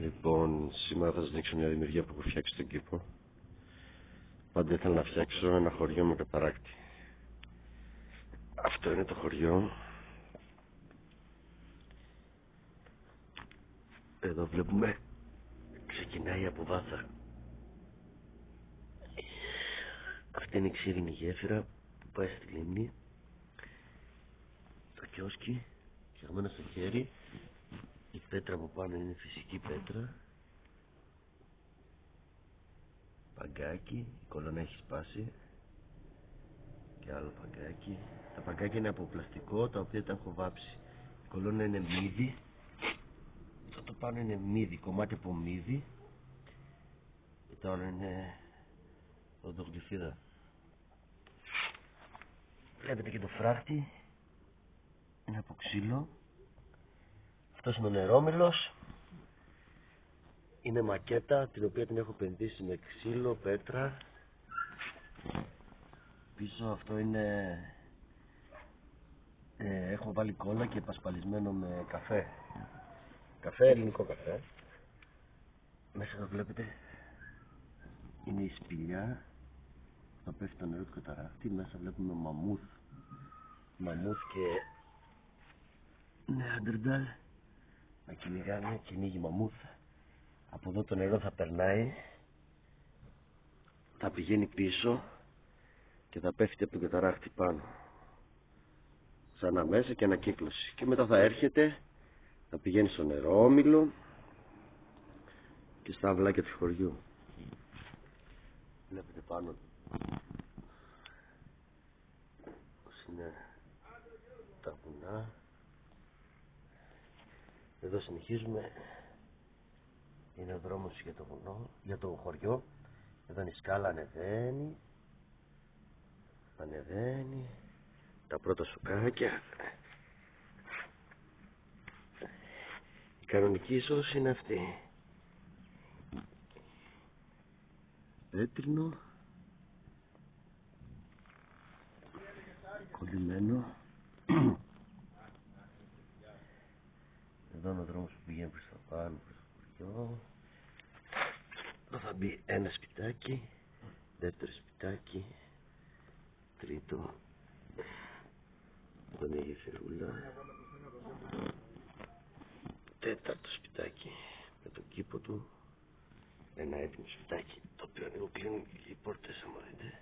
Λοιπόν, σήμερα θα σας δείξω μια δημιουργία που έχω φτιάξει στον κήπο. Πάντα ήθελα να φτιάξω ένα χωριό με καταράκτη. Αυτό είναι το χωριό. Εδώ βλέπουμε, ξεκινάει από βάθα. Αυτή είναι η ξύρινη γέφυρα που πάει στη λίμνη. Το κιόσκι, φτιαγμένο στο χέρι. Η πέτρα από πάνω είναι φυσική πέτρα. Παγκάκι, η κολόνα έχει σπάσει. Και άλλο παγκάκι. Τα παγκάκια είναι από πλαστικό, τα οποία τα έχω βάψει. Η κολόνα είναι μύδι. Το πάνω είναι μύδι, κομμάτι από μύδι. Και το άλλο είναι οδογλυφίδα. Βλέπετε και το φράχτη. Είναι από ξύλο. Αυτός είναι ο νερόμυλος. Είναι μακέτα, την οποία την έχω επενδύσει με ξύλο, πέτρα. Πίσω αυτό είναι... έχω βάλει κόλλα και πασπαλισμένο με καφέ. Καφέ, ελληνικό καφέ. Μέσα εδώ βλέπετε είναι η σπηλιά. Θα πέφτει το νερό του καταράκτη. Μέσα βλέπουμε μαμούθ. Μαμούθ και νεάντερνταλ να κυνηγάνε, κυνήγει μαμούθ. Από εδώ το νερό θα περνάει, θα πηγαίνει πίσω και θα πέφτει από τον καταράκτη πάνω, σαν αμέσα και ανακύκλωση. Και μετά θα έρχεται, θα πηγαίνει στο νερόμυλο και στα αυλάκια του χωριού. Βλέπετε πάνω πως είναι τα βουνά. Εδώ συνεχίζουμε. Είναι ο δρόμος για το βουνό, για το χωριό. Εδώ είναι η σκάλα, ανεβαίνει. Ανεβαίνει. Τα πρώτα σουκάκια. Η κανονική ίσως είναι αυτή. Πέτρινο. Κολλημένο. Εδώ είναι ο δρόμος που πηγαίνει προς τα πάνω, προς το χωριό. Εδώ θα μπει ένα σπιτάκι, δεύτερο σπιτάκι, τρίτο. Εδώ είναι η γεφυρούλα. Τέταρτο σπιτάκι με τον κήπο του. Ένα έτοιμο σπιτάκι, το οποίο ανοίγω, κλείνουν και οι πόρτες, άμα δείτε.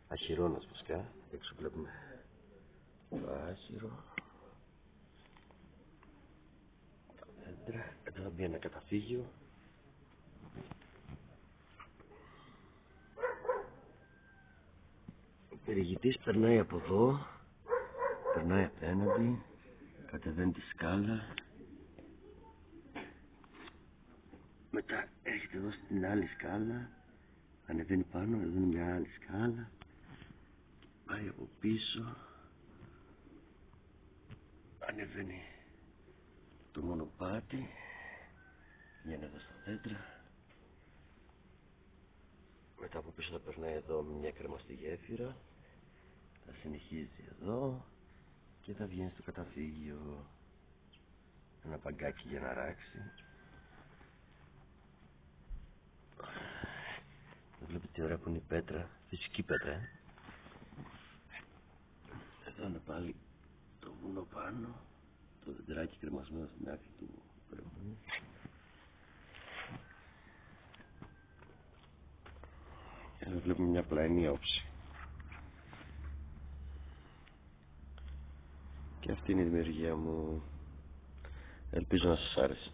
Αχυρώνας βασικά, έξω βλέπουμε το άχυρο. Τα δέντρα, εδώ θα μπει ένα καταφύγιο. Ο περιηγητής περνάει από εδώ, περνάει απέναντι, κατεβαίνει τη σκάλα. Μετά έρχεται εδώ στην άλλη σκάλα, ανεβαίνει πάνω, εδώ είναι μια άλλη σκάλα. Πάει από πίσω, ανεβαίνει το μονοπάτι, βγαίνει εδώ στα δέντρα. Μετά από πίσω θα περνάει εδώ μια κρεμαστή γέφυρα, θα συνεχίζει εδώ και θα βγαίνει στο καταφύγιο. Ένα παγκάκι για να ράξει. Βλέπετε τι ωραία που είναι η πέτρα, φυσική πέτρα. Εδώ είναι πάλι το βουνό πάνω, το δεντράκι κρεμασμένο στην άκρη του προηγούμενου. Εδώ βλέπουμε μια πλαϊνή όψη. Και αυτή είναι η δημιουργία μου. Ελπίζω να σας άρεσε.